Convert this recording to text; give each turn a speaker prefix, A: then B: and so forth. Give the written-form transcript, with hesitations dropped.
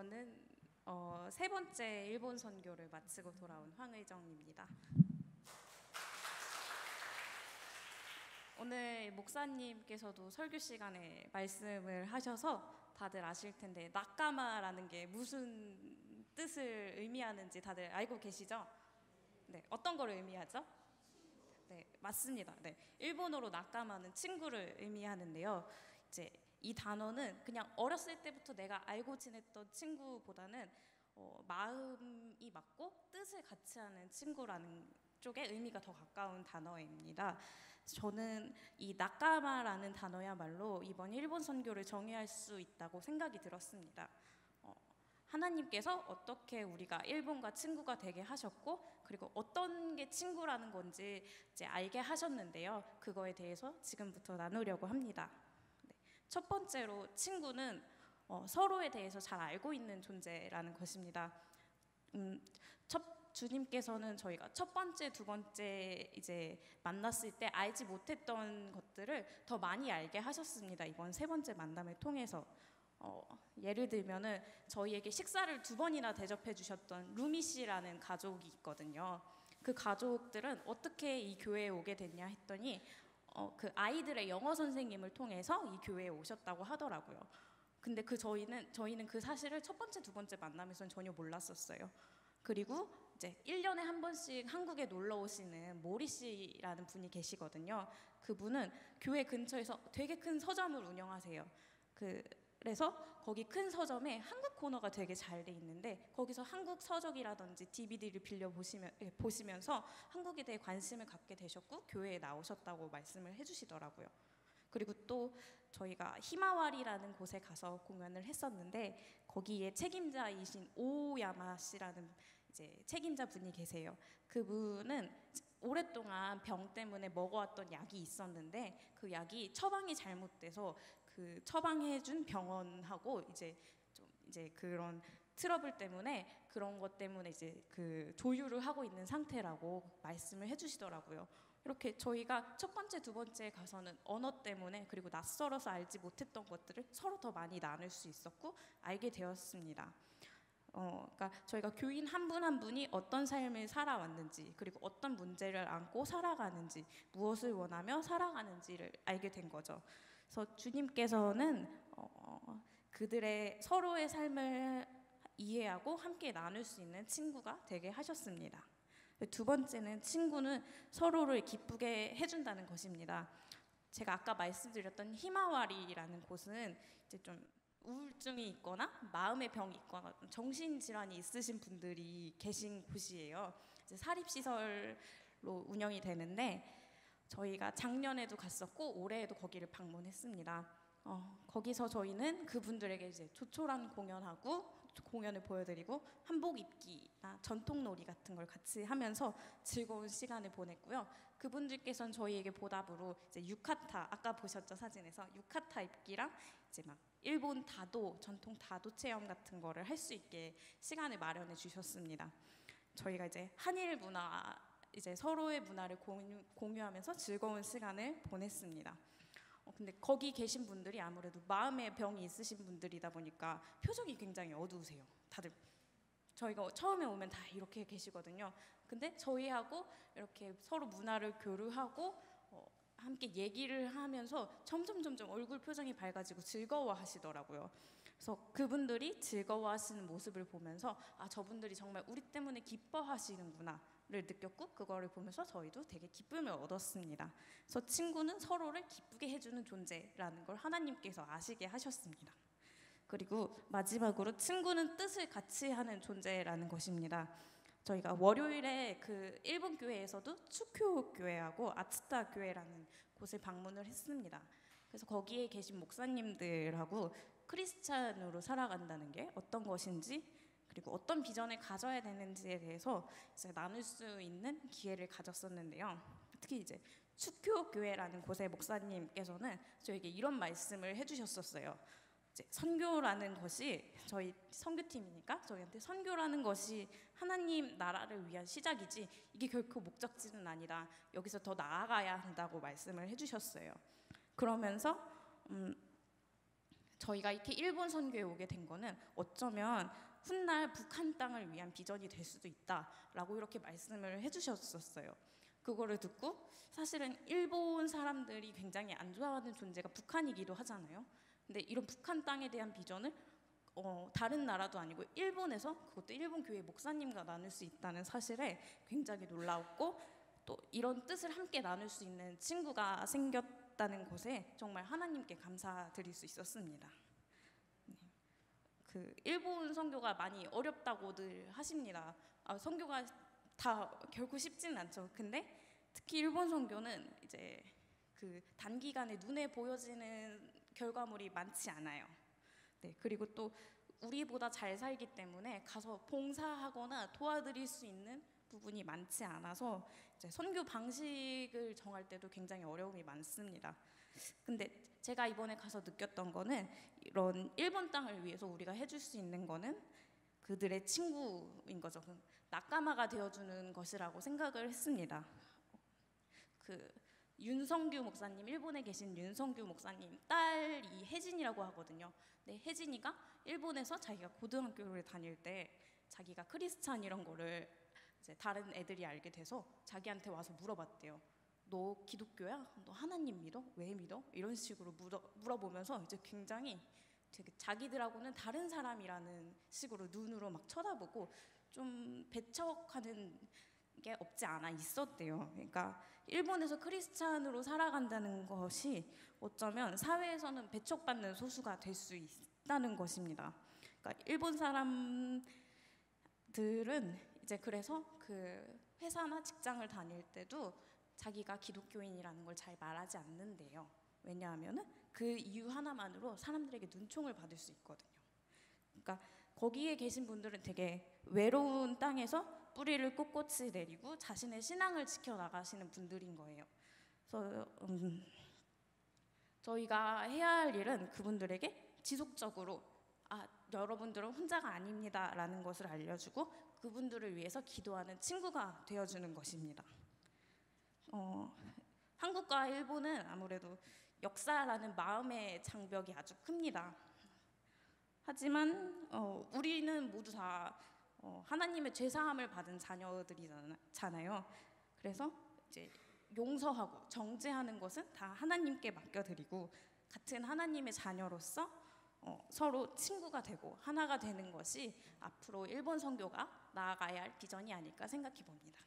A: 저는 세 번째 일본 선교를 마치고 돌아온 황의정입니다. 오늘 목사님께서도 설교 시간에 말씀을 하셔서 다들 아실 텐데 나카마라는 게 무슨 뜻을 의미하는지 다들 알고 계시죠? 네, 어떤 걸 의미하죠? 네, 맞습니다. 네, 일본어로 나카마는 친구를 의미하는데요. 이제 이 단어는 그냥 어렸을 때부터 내가 알고 지냈던 친구보다는 마음이 맞고 뜻을 같이 하는 친구라는 쪽에 의미가 더 가까운 단어입니다. 저는 이 나카마라는 단어야말로 이번 일본 선교를 정의할 수 있다고 생각이 들었습니다. 하나님께서 어떻게 우리가 일본과 친구가 되게 하셨고, 그리고 어떤 게 친구라는 건지 이제 알게 하셨는데요. 그거에 대해서 지금부터 나누려고 합니다. 네. 첫 번째로 친구는 서로에 대해서 잘 알고 있는 존재라는 것입니다. 주님께서는 저희가 첫 번째, 두 번째 이제 만났을 때 알지 못했던 것들을 더 많이 알게 하셨습니다. 이번 세 번째 만남을 통해서. 예를 들면은 저희에게 식사를 2번이나 대접해 주셨던 루미 씨라는 가족이 있거든요. 그 가족들은 어떻게 이 교회에 오게 됐냐 했더니 그 아이들의 영어 선생님을 통해서 이 교회에 오셨다고 하더라고요. 근데 저희는 그 사실을 첫 번째, 두 번째 만남에서는 전혀 몰랐었어요. 그리고 이제 1년에 한 번씩 한국에 놀러 오시는 모리 씨라는 분이 계시거든요. 그분은 교회 근처에서 되게 큰 서점을 운영하세요. 그래서 거기 큰 서점에 한국 코너가 되게 잘 돼 있는데 거기서 한국 서적이라든지 DVD를 보시면서 한국에 대해 관심을 갖게 되셨고 교회에 나오셨다고 말씀을 해주시더라고요. 그리고 또 저희가 히마와리라는 곳에 가서 공연을 했었는데 거기에 책임자이신 오야마 씨라는 이제 책임자 분이 계세요. 그분은 오랫동안 병 때문에 먹어왔던 약이 있었는데 그 약이 처방이 잘못돼서 그 처방해준 병원하고 이제 그런 트러블 때문에 그런 것 때문에 이제 그 조율을 하고 있는 상태라고 말씀을 해주시더라고요. 이렇게 저희가 첫 번째, 두 번째 가서는 언어 때문에 그리고 낯설어서 알지 못했던 것들을 서로 더 많이 나눌 수 있었고 알게 되었습니다. 그러니까 저희가 교인 한 분 한 분이 어떤 삶을 살아왔는지 그리고 어떤 문제를 안고 살아가는지 무엇을 원하며 살아가는지를 알게 된 거죠. 그래서 주님께서는 그들의 서로의 삶을 이해하고 함께 나눌 수 있는 친구가 되게 하셨습니다. 두 번째는 친구는 서로를 기쁘게 해준다는 것입니다. 제가 아까 말씀드렸던 히마와리라는 곳은 이제 좀 우울증이 있거나 마음의 병이 있거나 정신질환이 있으신 분들이 계신 곳이에요. 이제 사립시설로 운영이 되는데 저희가 작년에도 갔었고 올해에도 거기를 방문했습니다. 거기서 저희는 그분들에게 이제 조촐한 공연을 보여드리고 한복 입기나 전통놀이 같은 걸 같이 하면서 즐거운 시간을 보냈고요. 그분들께서는 저희에게 보답으로 이제 유카타, 아까 보셨죠 사진에서 유카타 입기랑 이제 막 일본 다도, 전통 다도 체험 같은 거를 할 수 있게 시간을 마련해 주셨습니다. 저희가 이제 한일 문화, 이제 서로의 문화를 공유하면서 즐거운 시간을 보냈습니다. 근데 거기 계신 분들이 아무래도 마음의 병이 있으신 분들이다 보니까 표정이 굉장히 어두우세요. 다들 저희가 처음에 오면 다 이렇게 계시거든요. 근데 저희하고 이렇게 서로 문화를 교류하고 함께 얘기를 하면서 점점 얼굴 표정이 밝아지고 즐거워하시더라고요. 그래서 그분들이 즐거워하시는 모습을 보면서 아, 저분들이 정말 우리 때문에 기뻐하시는구나 를 느꼈고 그거를 보면서 저희도 되게 기쁨을 얻었습니다. 그래서 친구는 서로를 기쁘게 해주는 존재라는 걸 하나님께서 아시게 하셨습니다. 그리고 마지막으로 친구는 뜻을 같이 하는 존재라는 것입니다. 저희가 월요일에 그 일본 교회에서도 추쿄 교회하고 아츠타 교회라는 곳을 방문을 했습니다. 그래서 거기에 계신 목사님들하고 크리스찬으로 살아간다는 게 어떤 것인지 그리고 어떤 비전을 가져야 되는지에 대해서 이제 나눌 수 있는 기회를 가졌었는데요. 특히 이제 추쿄 교회라는 곳의 목사님께서는 저에게 이런 말씀을 해주셨었어요. 이제 선교라는 것이 저희 선교팀이니까 저희한테 선교라는 것이 하나님 나라를 위한 시작이지 이게 결코 목적지는 아니다. 여기서 더 나아가야 한다고 말씀을 해주셨어요. 그러면서 저희가 이렇게 일본 선교에 오게 된 거는 어쩌면 훗날 북한 땅을 위한 비전이 될 수도 있다라고 이렇게 말씀을 해주셨었어요. 그거를 듣고 사실은 일본 사람들이 굉장히 안 좋아하는 존재가 북한이기도 하잖아요. 근데 이런 북한 땅에 대한 비전을 다른 나라도 아니고 일본에서, 그것도 일본 교회 목사님과 나눌 수 있다는 사실에 굉장히 놀라웠고, 또 이런 뜻을 함께 나눌 수 있는 친구가 생겼다는 것에 정말 하나님께 감사드릴 수 있었습니다. 그 일본 선교가 많이 어렵다고들 하십니다. 선교가 다 결코 쉽지는 않죠. 근데 특히 일본 선교는 이제 그 단기간에 눈에 보여지는 결과물이 많지 않아요. 네, 그리고 또 우리보다 잘 살기 때문에 가서 봉사하거나 도와드릴 수 있는 부분이 많지 않아서 이제 선교 방식을 정할 때도 굉장히 어려움이 많습니다. 근데 제가 이번에 가서 느꼈던 거는 이런 일본 땅을 위해서 우리가 해줄 수 있는 거는 그들의 친구인 거죠. 낙가마가 되어주는 것이라고 생각을 했습니다. 그 윤성규 목사님, 일본에 계신 윤성규 목사님 딸이 혜진이라고 하거든요. 근데 혜진이가 일본에서 자기가 고등학교를 다닐 때 자기가 크리스찬 이런 거를 이제 다른 애들이 알게 돼서 자기한테 와서 물어봤대요. 너 기독교야? 너 하나님 믿어? 왜 믿어? 이런 식으로 물어보면서 이제 굉장히 되게 자기들하고는 다른 사람이라는 식으로 눈으로 막 쳐다보고 좀 배척하는 게 없지 않아 있었대요. 그러니까 일본에서 크리스찬으로 살아간다는 것이 어쩌면 사회에서는 배척받는 소수가 될 수 있다는 것입니다. 그러니까 일본 사람들은 이제 그래서 그 회사나 직장을 다닐 때도 자기가 기독교인이라는 걸 잘 말하지 않는데요. 왜냐하면은 그 이유 하나만으로 사람들에게 눈총을 받을 수 있거든요. 그러니까 거기에 계신 분들은 되게 외로운 땅에서 뿌리를 꼿꼿이 내리고 자신의 신앙을 지켜나가시는 분들인 거예요. 그래서 저희가 해야 할 일은 그분들에게 지속적으로 여러분들은 혼자가 아닙니다 라는 것을 알려주고 그분들을 위해서 기도하는 친구가 되어주는 것입니다. 한국과 일본은 아무래도 역사라는 마음의 장벽이 아주 큽니다. 하지만 우리는 모두 다 하나님의 죄사함을 받은 자녀들이잖아요. 그래서 이제 용서하고 정죄하는 것은 다 하나님께 맡겨드리고 같은 하나님의 자녀로서 서로 친구가 되고 하나가 되는 것이 앞으로 일본 선교가 나아가야 할 비전이 아닐까 생각해 봅니다.